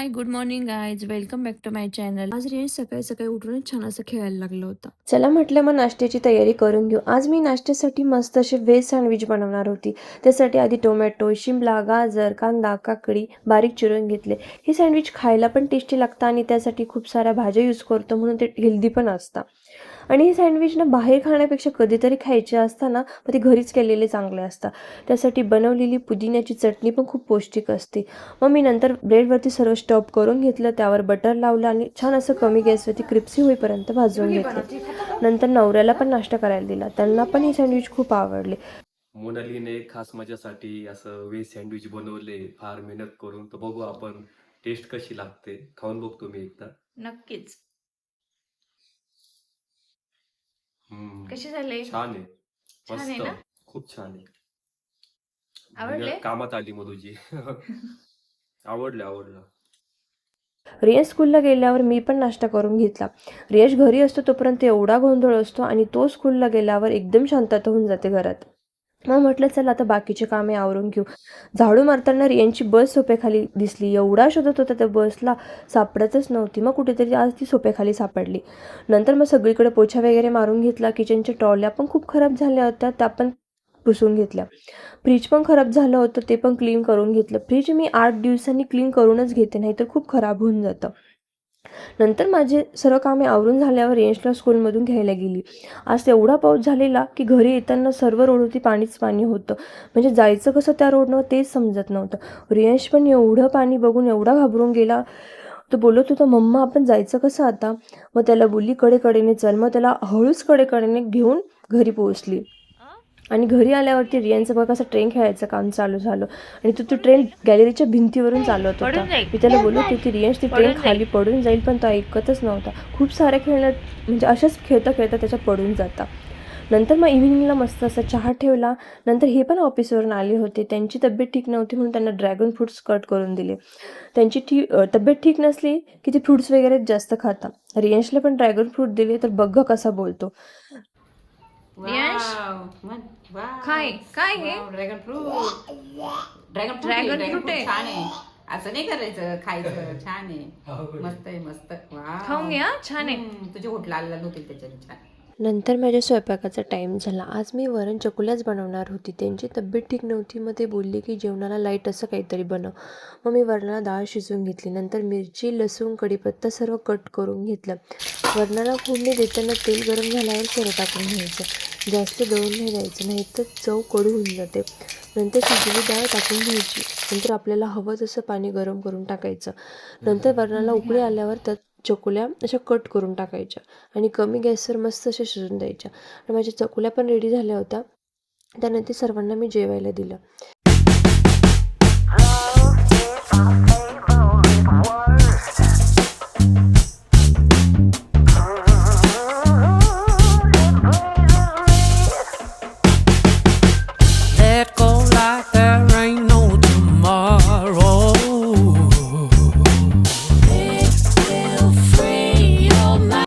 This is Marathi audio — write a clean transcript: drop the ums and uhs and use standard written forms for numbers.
High, good morning guys. Welcome back to my channel. आज रेंज सकाळी सकाळी उठूनच छान असं खेळायला लागलं होतं. चला म्हटलं मग नाश्त्याची तयारी करून घेऊ. आज मी नाश्त्यासाठी मस्त असे व्हेज सँडविच बनवणार होती. त्यासाठी आधी टोमॅटो, शिमला, गाजर, कांदा, काकडी बारीक चिरून घेतले. हे सँडविच खायला पण टेस्टी लागतं आणि त्यासाठी खूप साऱ्या भाज्या यूज करतो म्हणून ते हेल्दी पण असतं. आणि हे सँडविच ना बाहेर खाण्यापेक्षा कधीतरी खायचे असताना मग ते घरीच केलेले चांगले असतात. त्यासाठी बनवलेली पुदिन्याची चटणी पण खूप पौष्टिक असते. मग मी नंतर ब्रेडवरती सर्व स्टफ करून घेतलं, त्यावर बटर लावलं आणि छान असं कमी गॅसवरती क्रिप्सी होईपर्यंत भाजून घेतले. नंतर नवऱ्याला पण नाश्ता करायला दिला, त्यांना पण हे सँडविच खूप आवडले. मोनालीने खास माझ्यासाठी असं व्हेज सँडविच बनवले फार मेहनत करून. तर बघू आपण टेस्ट कशी लागते. खाऊन बघतो मी एकदा. नक्कीच. हम्म, कसे झाले? छान आहे. छान आहे मस्त, ना? खूप छान आहे. आवडले? मेहनत कामात आली मग तुझी. आवडलं आवडलं. रियाज स्कूलला गेल्यावर मी पण नाश्ता करून घेतला. रियाज घरी असतो तोपर्यंत एवढा गोंधळ असतो आणि तो स्कूलला गेल्यावर एकदम शांतता होऊन जाते घरात. मग म्हटलं चला आता बाकीचे कामे आवरून घेऊ. झाडू मारताना रियांची बस सोप्याखाली दिसली. एवढा शोधत होता त्या बसला, सापडतच नव्हती. मग कुठेतरी आज ती सोप्याखाली सापडली. नंतर मग सगळीकडे पोछा वगैरे मारून घेतला. किचनच्या ट्रॉल्या पण खूप खराब झाल्या होत्या, त्या पण पुसून घेतल्या. फ्रीज पण खराब झालं होतं, ते पण क्लीन करून घेतलं. फ्रीज मी 8 दिवसांनी क्लीन करूनच घेते, नाहीतर खूप खराब होऊन जातं. नंतर माझे सर्व कामे आवरून झाल्यावर रेंजला स्कूलमधून घ्यायला गेली. आज एवढा पाऊस झालेला की घरी येताना सर्व रोडवरती पाणीच पाणी होतं. म्हणजे जायचं कसं त्या रोडनं तेच समजत नव्हतं. रियांश पण एवढं पाणी बघून एवढा घाबरून गेला. तो बोलत होता, मम्मा आपण जायचं कसं आता? मग त्याला बोलली कडेकडेने चल. मग त्याला हळूच कडेकडेने घेऊन घरी पोहोचली. आणि घरी आल्यावरती रियांचं बघा असं ट्रेन खेळायचं काम चालू झालं आणि तो ट्रेन गॅलरीच्या भिंतीवरून चालत होता. मी त्याला बोलत होती रियांश ती ट्रेन खाली पडून जाईल, पण तो ऐकतच नव्हता. खूप साऱ्या खेळण्यात म्हणजे अशाच खेळता खेळता त्याच्या पडून जाता. नंतर मग इव्हिनिंगला मस्त असा चहा ठेवला. नंतर हे पण ऑफिसवरून आले होते. त्यांची तब्येत ठीक नव्हती म्हणून त्यांना ड्रॅगन फ्रूट्स कट करून दिले. त्यांची तब्येत ठीक नसली की ते फ्रूट्स वगैरे जास्त खाता. रियांशला पण ड्रॅगन फ्रूट दिले तर बघ कसा बोलतो. रियांश, काय काय हे? Dragon fruit. ड्रॅगन फ्रूट आहे. छान आहे. असं नाही करायचं, खायचं. छान आहे, मस्त आहे, मस्त. वाव. खाऊन घ्या, छान आहे. तुझे होट लाल लाल होतील त्याच्याने. छान. नंतर माझ्या स्वयंपाकाचा टाईम झाला. आज मी वरण चकुल्याच बनवणार होती. त्यांची तब्येत ठीक नव्हती, मग ते बोलले की जेवणाला लाईट असं काहीतरी बनव. मग मी वरणाला डाळ शिजवून घेतली. नंतर मिरची, लसूण, कढीपत्ता सर्व कट करून घेतलं. वरणाला फोडणी देताना तेल गरम झाल्यावर सर्व टाकून घ्यायचं. जास्त दळून नाही द्यायचं, नाही तर चव कडू होऊन जाते. नंतर शिजलेली डाळ टाकून घ्यायची. नंतर आपल्याला हवं तसं पाणी गरम करून टाकायचं. नंतर वरणाला उकळी आल्यावर त्यात चकुल्या अशा कट करून टाकायच्या आणि कमी गॅसवर मस्त अशा शिजून द्यायच्या. आणि माझ्या चकुल्या पण रेडी झाल्या होत्या. त्यानंतर सर्वांना मी जेवायला दिलं. Let go